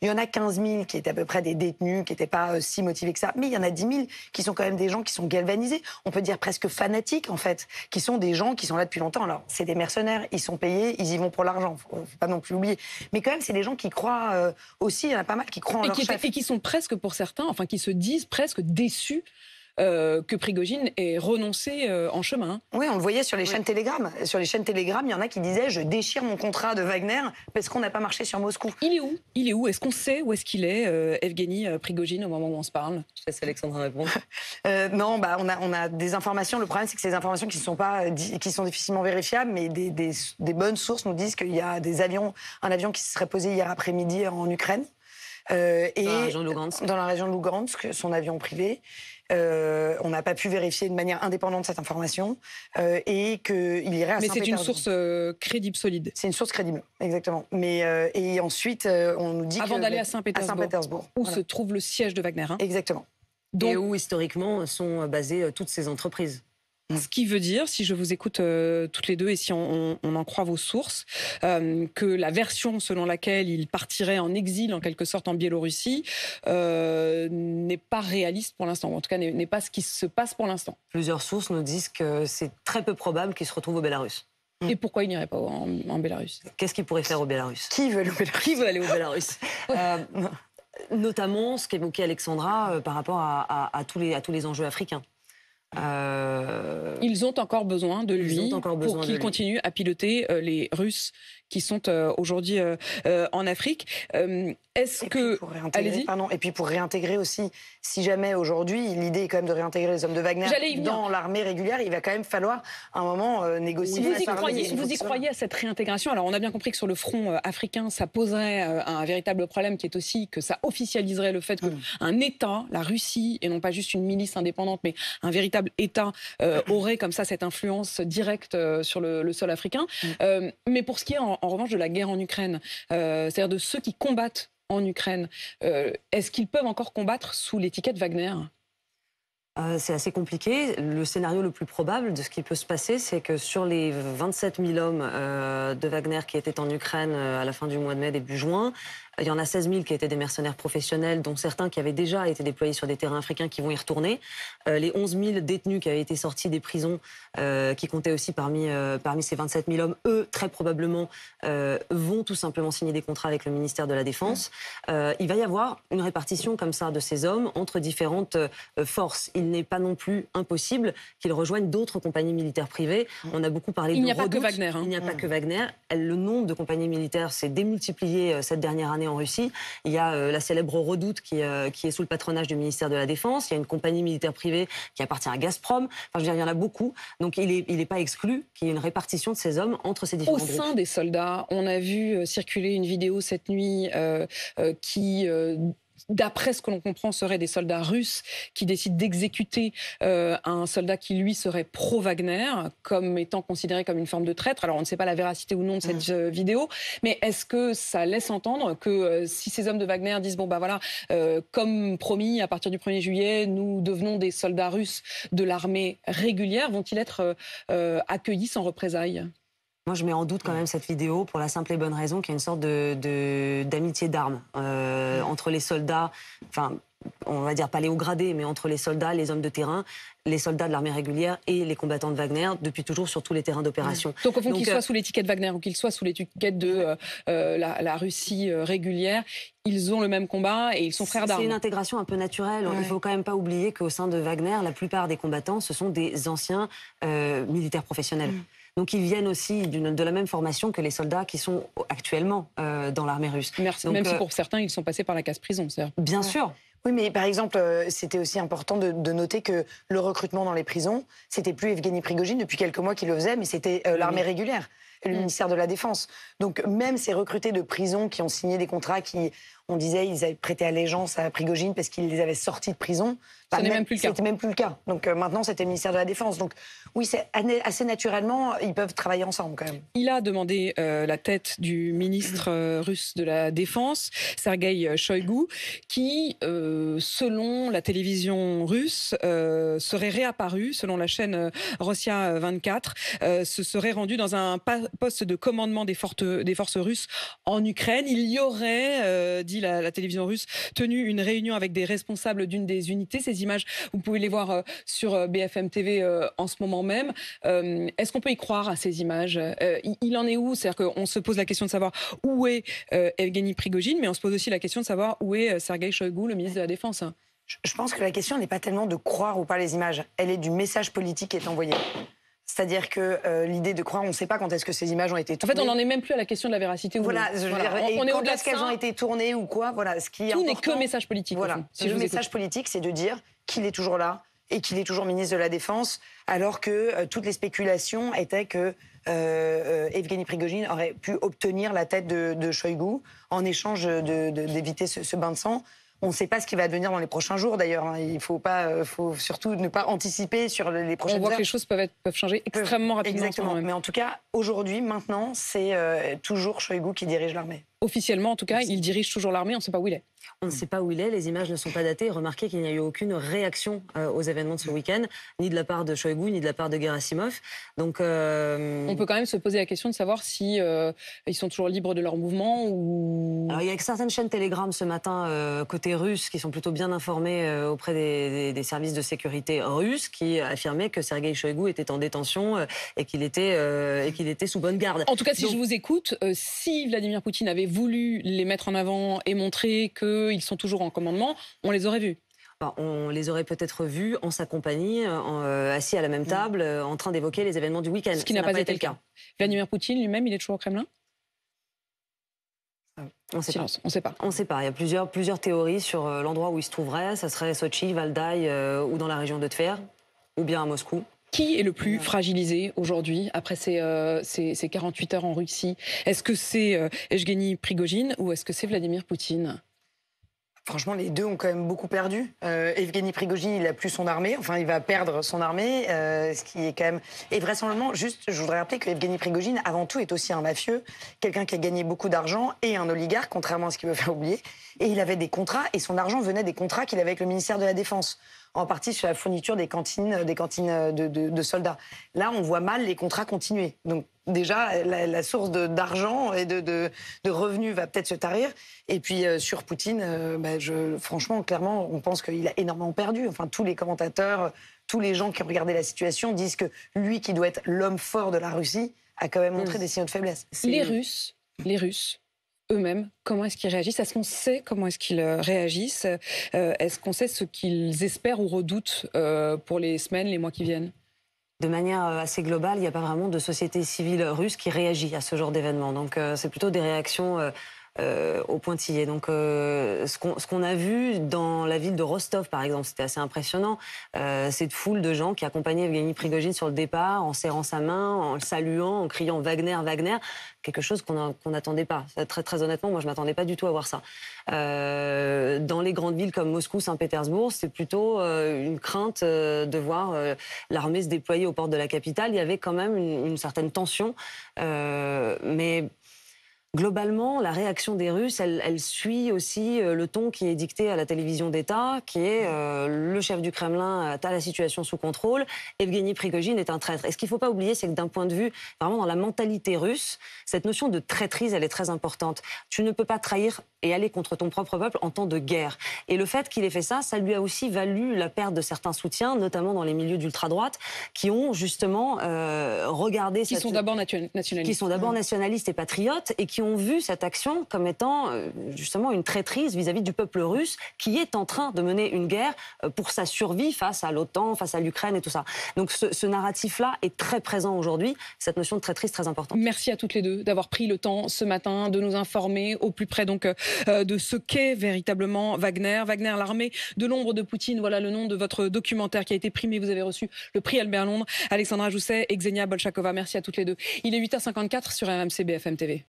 Il y en a 15 000 qui étaient à peu près des détenus, qui n'étaient pas si motivés que ça. Mais il y en a 10 000 qui sont quand même des gens qui sont galvanisés. On peut dire presque fanatiques, en fait. Qui sont des gens qui sont là depuis longtemps. Alors, c'est des mercenaires. Ils sont payés. Ils y vont pour l'argent. Faut pas non plus oublier. Mais quand même, c'est des gens qui croient aussi. Il y en a pas mal qui croient en leur chef. Et qui sont presque, pour certains, enfin, qui se disent presque déçus que Prigojine ait renoncé en chemin. Oui, on le voyait sur les chaînes Telegram. Sur les chaînes Telegram, il y en a qui disaient « Je déchire mon contrat de Wagner parce qu'on n'a pas marché sur Moscou ». Il est où? Il est où? Est-ce qu'on sait où est-ce qu'il est, Evgeny Prigojine, au moment où on se parle? Je laisse Alexandra répondre. Non, on a des informations. Le problème, c'est que ces informations qui sont difficilement vérifiables, mais des bonnes sources nous disent qu'il y a un avion qui se serait posé hier après-midi en Ukraine. Dans la région de Lugansk. Dans la région de Lugansk, son avion privé. On n'a pas pu vérifier de manière indépendante cette information et qu'il irait à Saint-Pétersbourg. Mais c'est une source crédible, solide. C'est une source crédible, exactement. Mais et ensuite, on nous dit avant d'aller à Saint-Pétersbourg, où se trouve le siège de Wagner. Exactement. Et où historiquement sont basées toutes ces entreprises. Ce qui veut dire, si je vous écoute toutes les deux et si on en croit vos sources, que la version selon laquelle il partirait en exil, en quelque sorte, en Biélorussie, n'est pas réaliste pour l'instant, ou en tout cas n'est pas ce qui se passe pour l'instant. Plusieurs sources nous disent que c'est très peu probable qu'il se retrouve au Bélarus. Et pourquoi il n'irait pas en Bélarus? Qu'est-ce qu'il pourrait faire au Bélarus? Qui veut aller au Bélarus? Qui veut aller au Bélarus? Notamment ce qu'évoquait Alexandra par rapport à tous les enjeux africains. Ils ont encore besoin de lui pour qu'il continue à piloter les Russes qui sont aujourd'hui en Afrique. Est-ce que... Et puis pour réintégrer aussi, si jamais aujourd'hui, l'idée est quand même de réintégrer les hommes de Wagner dans l'armée régulière, il va quand même falloir à un moment négocier. Vous y croyez à cette réintégration? Alors on a bien compris que sur le front africain, ça poserait un véritable problème qui est aussi que ça officialiserait le fait qu'un État, la Russie, et non pas juste une milice indépendante, mais un véritable État aurait comme ça cette influence directe sur le sol africain. Mais pour ce qui est en revanche de la guerre en Ukraine, c'est-à-dire de ceux qui combattent en Ukraine, est-ce qu'ils peuvent encore combattre sous l'étiquette Wagner? C'est assez compliqué. Le scénario le plus probable de ce qui peut se passer, c'est que sur les 27 000 hommes de Wagner qui étaient en Ukraine à la fin du mois de mai, début juin, il y en a 16 000 qui étaient des mercenaires professionnels, dont certains qui avaient déjà été déployés sur des terrains africains qui vont y retourner. Les 11 000 détenus qui avaient été sortis des prisons, qui comptaient aussi parmi ces 27 000 hommes, eux, très probablement, vont tout simplement signer des contrats avec le ministère de la Défense. Il va y avoir une répartition comme ça de ces hommes entre différentes forces. Il n'est pas non plus impossible qu'ils rejoignent d'autres compagnies militaires privées. On a beaucoup parlé de Redoute. Il n'y a pas que Wagner. Il n'y a pas que Wagner. Le nombre de compagnies militaires s'est démultiplié cette dernière année en Russie. Il y a la célèbre Redoute qui est sous le patronage du ministère de la Défense. Il y a une compagnie militaire privée qui appartient à Gazprom. Enfin, je veux dire, il y en a beaucoup. Donc il est pas exclu qu'il y ait une répartition de ces hommes entre ces différents groupes. Au sein des soldats, on a vu circuler une vidéo cette nuit qui... d'après ce que l'on comprend, seraient des soldats russes qui décident d'exécuter un soldat qui, lui, serait pro-Wagner, comme étant considéré comme une forme de traître. Alors, on ne sait pas la véracité ou non de cette vidéo, mais est-ce que ça laisse entendre que si ces hommes de Wagner disent « bon, bah voilà, comme promis, à partir du 1er juillet, nous devenons des soldats russes de l'armée régulière », vont-ils être accueillis sans représailles ? Moi, je mets en doute quand même cette vidéo pour la simple et bonne raison qu'il y a une sorte d'amitié d'armes entre les soldats, enfin, on va dire pas les hauts gradés, mais entre les soldats, les hommes de terrain, les soldats de l'armée régulière et les combattants de Wagner, depuis toujours sur tous les terrains d'opération. Donc au fond, qu'ils soient sous l'étiquette Wagner ou qu'ils soient sous l'étiquette de la Russie régulière, ils ont le même combat et ils sont frères d'armes. C'est une intégration un peu naturelle. Il ne faut quand même pas oublier qu'au sein de Wagner, la plupart des combattants, ce sont des anciens militaires professionnels. Donc ils viennent aussi de la même formation que les soldats qui sont actuellement dans l'armée russe. Même si pour certains, ils sont passés par la case-prison. Bien sûr. Oui, mais par exemple, c'était aussi important de noter que le recrutement dans les prisons, c'était plus Evgeny Prigojine depuis quelques mois qui le faisait, mais c'était l'armée régulière, le ministère de la Défense. Donc même ces recrutés de prison qui ont signé des contrats qui, on disait, ils avaient prêté allégeance à Prigojine parce qu'ils les avaient sortis de prison. Ce n'est même plus le cas. C'était même plus le cas. Donc maintenant, c'était le ministère de la Défense. Donc oui, c'est assez naturellement, ils peuvent travailler ensemble quand même. Il a demandé la tête du ministre russe de la Défense, Sergueï Shoïgu, qui, selon la télévision russe, serait réapparu, selon la chaîne Rossiya 24, se serait rendu dans un poste de commandement des forces russes en Ukraine. Il y aurait, dit la télévision russe, tenu une réunion avec des responsables d'une des unités. Ces images, vous pouvez les voir sur BFM TV en ce moment même. Est-ce qu'on peut y croire à ces images? Il en est où? C'est-à-dire qu'on se pose la question de savoir où est Evgeny Prigojine, mais on se pose aussi la question de savoir où est Sergueï Shoïgu, le ministre de la Défense. Je pense que la question n'est pas tellement de croire ou pas les images, elle est du message politique qui est envoyé. C'est-à-dire que l'idée de croire, on ne sait pas quand est-ce que ces images ont été tournées. En fait, on n'en est même plus à la question de la véracité. Voilà, on est au-delà de qu'elles ont été tournées ou quoi. Voilà, ce qui est tout important, n'est que message politique. Voilà, le message politique, c'est de dire qu'il est toujours là et qu'il est toujours ministre de la Défense, alors que toutes les spéculations étaient que Evgeny Prigojine aurait pu obtenir la tête de Shoïgu en échange d'éviter ce bain de sang. On ne sait pas ce qui va advenir dans les prochains jours, d'ailleurs. Il faut surtout ne pas anticiper sur les prochaines heures. On voit que les choses peuvent changer extrêmement rapidement. Exactement. Mais en tout cas, aujourd'hui, maintenant, c'est toujours Shoïgu qui dirige l'armée. Officiellement, en tout cas, il dirige toujours l'armée. On ne sait pas où il est. On ne sait pas où il est, les images ne sont pas datées. Remarquez qu'il n'y a eu aucune réaction aux événements de ce week-end, ni de la part de Shoïgu, ni de la part de Gerasimov. Donc, on peut quand même se poser la question de savoir si ils sont toujours libres de leur mouvement ou... Alors, il y a certaines chaînes Telegram ce matin, côté russe, qui sont plutôt bien informées auprès des services de sécurité russes, qui affirmaient que Sergueï Shoïgu était en détention et qu'il était sous bonne garde. En tout cas, si je vous écoute, si Vladimir Poutine avait voulu les mettre en avant et montrer qu'ils sont toujours en commandement, on les aurait vus. On les aurait peut-être vus en sa compagnie, assis à la même table, en train d'évoquer les événements du week-end. Ce qui n'a pas été le cas. Vladimir Poutine lui-même, il est toujours au Kremlin? On ne sait pas. On sait pas. On ne sait pas. Il y a plusieurs théories sur l'endroit où il se trouverait. Ça serait Sochi, Valdai ou dans la région de Tver, ou bien à Moscou. Qui est le plus fragilisé aujourd'hui après ces 48 heures en Russie? Est-ce que c'est Evgeny Prigojine ou est-ce que c'est Vladimir Poutine? Franchement, les deux ont quand même beaucoup perdu. Evgeny Prigojine, il n'a plus son armée. Enfin, il va perdre son armée, ce qui est quand même... Et vraisemblablement, juste, je voudrais rappeler que Evgeny Prigojine, avant tout, est aussi un mafieux, quelqu'un qui a gagné beaucoup d'argent et un oligarque, contrairement à ce qu'il veut faire oublier. Et il avait des contrats, et son argent venait des contrats qu'il avait avec le ministère de la Défense, en partie sur la fourniture des cantines de soldats. Là, on voit mal les contrats continuer. Donc déjà, la source d'argent et de revenus va peut-être se tarir. Et puis sur Poutine, franchement, clairement, on pense qu'il a énormément perdu. Enfin, tous les commentateurs, tous les gens qui ont regardé la situation disent que lui, qui doit être l'homme fort de la Russie, a quand même montré des signaux de faiblesse. Les Russes eux-mêmes, comment est-ce qu'ils réagissent? Est-ce qu'on sait comment est-ce qu'ils réagissent? Est-ce qu'on sait ce qu'ils espèrent ou redoutent pour les semaines, les mois qui viennent? De manière assez globale, il n'y a pas vraiment de société civile russe qui réagit à ce genre d'événement. Donc c'est plutôt des réactions au pointillé. Donc ce qu'on a vu dans la ville de Rostov, par exemple, c'était assez impressionnant. Cette foule de gens qui accompagnaient Evgeny Prigojine sur le départ, en serrant sa main, en le saluant, en criant « Wagner, Wagner ». Quelque chose qu'on n'attendait pas. Très, très honnêtement, moi, je ne m'attendais pas du tout à voir ça. Dans les grandes villes comme Moscou, Saint-Pétersbourg, c'est plutôt une crainte de voir l'armée se déployer aux portes de la capitale. Il y avait quand même une certaine tension. Mais globalement, la réaction des Russes, elle suit aussi le ton qui est dicté à la télévision d'État, qui est le chef du Kremlin a la situation sous contrôle, Evgeny Prigojine est un traître. Et ce qu'il ne faut pas oublier, c'est que d'un point de vue, vraiment dans la mentalité russe, cette notion de traîtrise, elle est très importante. Tu ne peux pas trahir et aller contre ton propre peuple en temps de guerre. Et le fait qu'il ait fait ça, ça lui a aussi valu la perte de certains soutiens, notamment dans les milieux d'ultra-droite, qui ont justement regardé... Qui sont d'abord nationalistes. Qui sont d'abord nationalistes et patriotes, et qui ont vu cette action comme étant justement une traîtrise vis-à-vis du peuple russe, qui est en train de mener une guerre pour sa survie face à l'OTAN, face à l'Ukraine et tout ça. Donc ce narratif-là est très présent aujourd'hui, cette notion de traîtrise très importante. Merci à toutes les deux d'avoir pris le temps ce matin de nous informer au plus près donc de ce qu'est véritablement Wagner. Wagner, l'armée de l'ombre de Poutine. Voilà le nom de votre documentaire qui a été primé. Vous avez reçu le prix Albert Londres. Alexandra Jousset et Xenia Bolchakova. Merci à toutes les deux. Il est 8h54 sur RMC BFM TV.